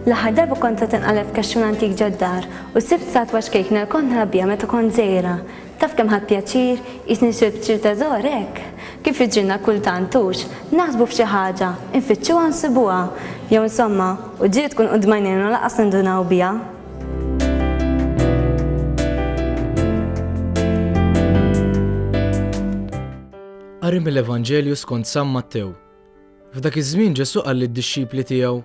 L-aħħar darba kont qed inqaleb f'kaxxun antik ġoddar u sibt sandwich cake nel kont ħabbija meta kont żgħira. Taf kemm ħadd pjaċir, jisni xribt xi teżor hekk. Kif jiġrilna kultantux, naħsbu f'xi ħaġa, infittxuha nsibuha. Jew insomma, u ġiet tkun qudd għajnejna laqas nindunaw biha. Qari mill-Evanġelju skont San Mattew. F'dak iż-żmien Ġesu qal lid-dixxipli tiegħu: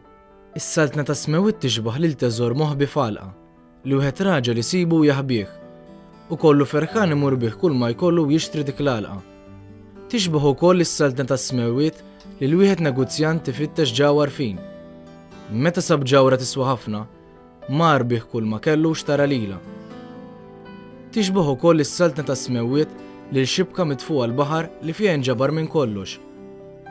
"Is-saltna ta' smewit tixbaħ lil teżor moħbi f'għalqa li wieħed raġel isibu u jaħbih u kollu ferħan imur bih kull ma jkollu jixtri dik l-għalqa. Tixbaħ ukoll is-saltna ta' smewit li l-wieħed negozjant tifittex ġewwa rfin. Meta sab ġawra tiswa ħafna, mar bih kull ma kellu u xtara lilha. Tixbaħ ukoll is-saltna ta' smewit lil xibka mitfuqa l-baħar li fiha inġabar minn kollox.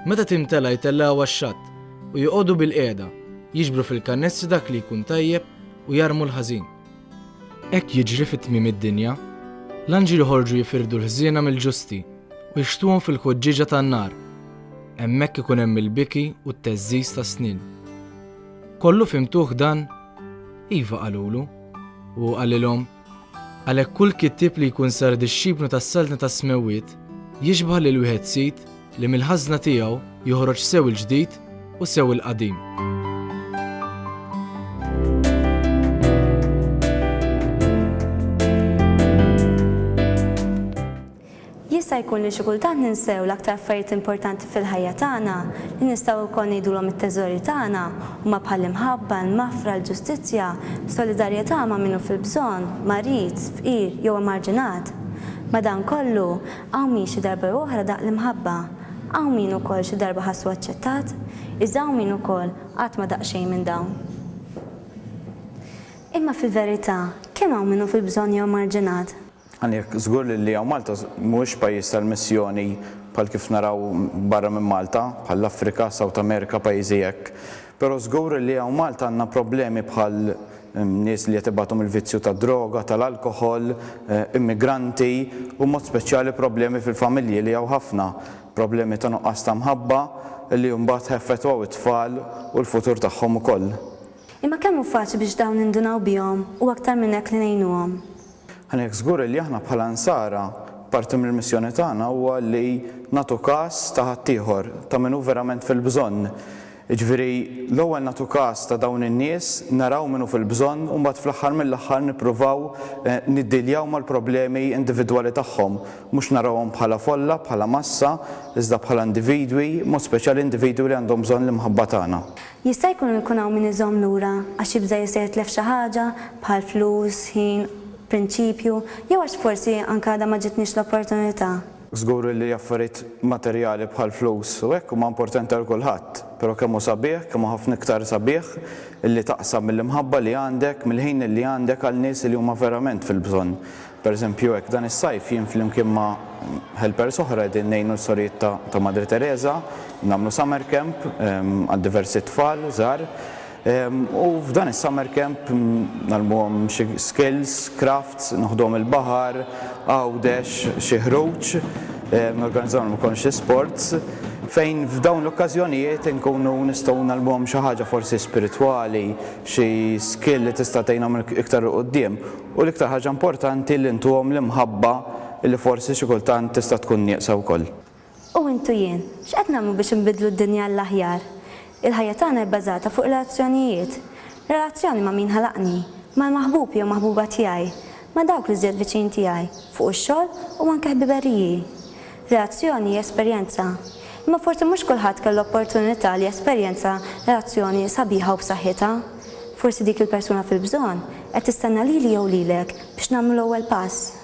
Meta timtela jtellgħu għax-xatt u joqogħdu bil-qiegħda jiġbru fil-kannessi dak li jkun tajjeb u jarmu l-ħażin. Hekk jiġri fit-tmiem id-dinja, l-anġili ħorġu jifirdu l-ħżiena mill-ġusti u jixtuhom fil-ħuġġiġa tan-nar. Hemmhekk ikun hemm il-biki u t-teżżiż ta' snin. Kollu fimtuh dan? Iva qalulu u qalilhom: għalhekk kull kittieb li jkun sar dixxiplu tas-saltna ta' smewwiet jixbaħ lil wieħed sit li mill-ħażna tiegħu joħroġ sew il-ġdid u sew il-qadim. Jista' jkun li xi kultant ninsew l-aktar affarijiet importanti fil-ħajja tagħna li nistgħu wkoll ngħidulhom it-teżori tagħna huma bħal imħabba, l-mafra, l-ġustizzja, solidarjetà ma' minnu fil-bżonn, marid, fqir jew emarġinat. Madankollu hawn min xi darba oħra daq l-imħabba, hawn min ukoll xi darba ħassu aċċettat, iżda hawn min ukoll qatt ma daq xejn minn dawn. Imma fil-verità, kemm hawn minnu fil-bżonn jew emarġinat? Għanjek żgur li għaw Malta mhuwiex pajjiż tal-missjoni bħal kif naraw barra minn Malta, bħal Afrika, South America, pajjiżi hekk. Però żgur li għaw Malta għandna problemi bħal nies li qed ibagħthom il-vizzju tad-droga, tal-alkoħol, immigranti u mod speċjali problemi fil-familji li hawn ħafna, problemi ta' nuqqas ta' mħabba li mbagħad ħeffettwaw it-tfal u l-futur tagħhom ukoll. Imma kemm hu faċli biex dawn nindunaw bihom u aktar minn hekk li ngħinuhom? Għanek żgur li aħna bħala Nsara parti mill-missjoni tagħna huwa li nagħtu każ ta' ħaddieħor ta' min hu verament fil-bżonn. Jiġifieri l-ewwel nagħtu każ ta' dawn in-nies, naraw min hu fil-bżonn u mbagħad fl-aħħar mill-aħħar nippruvaw niddiljaw mal-problemi individwali tagħhom, mhux narawhom bħala folla, bħala massa, iżda bħala individwi, mod speċjali individwi li għandhom bżonn l-imħabba tagħna. Jista' jkun hawn min iżomm lura għax jibża jista' jitlef xi ħaġa bħal flus, ħin, prinċipju, jew għax forsi anke għadha ma ġitniex l-opportunità. Żgur li affarijiet materjali bħal flus u hekk huma importanti għal kulħadd, però kemm hu sabiħ, kemm ħafna iktar sabiħ illi taqsam mill-imħabba li għandek, mill-ħin li għandek għal nies li huma verament fil-bżonn. Pereżempju hekk dan is-sajf jien flimkien ma' helpers oħra qegħdin ngħinu s-sorijiet ta' Madri Teresa, nagħmlu summer camp għal diversi tfal żgħar. U f'dan is-summer camp nagħmluhom xi skills, crafts, noħduhom il-baħar, għawdex, xi ħruġ, norganizzawhom ukoll xi sports, fejn f'dawn l-okkażjonijiet inkunu nistgħu nagħmluhom xi ħaġa forsi spiritwali, xi skill li tista' tgħinhom iktar quddiem. U l-iktar ħaġa importanti li ntuhom l-imħabba li forsi xi kultant tista' tkun nieqsa wkoll. U intu jien, x'qed nagħmlu biex inbidlu d-dinja l-aħjar? Il-ħajja tagħna bbażata fuq relazzjonijiet. Relazzjoni ma' min ħalaqni, mal-maħbub jew maħbuba tiegħi, ma' dawk li żjed viċin tiegħi, fuq ix-xogħol u anke ħbiberiji. Relazzjoni hija esperjenza. Imma forsi mhux kulħadd kellu opportunità li esperjenza relazzjoni sabiħa u b'saħħitha. Forsi dik il-persuna fil-bżonn qed tistenna lili jew lilek biex nagħmlu l-ewwel pass.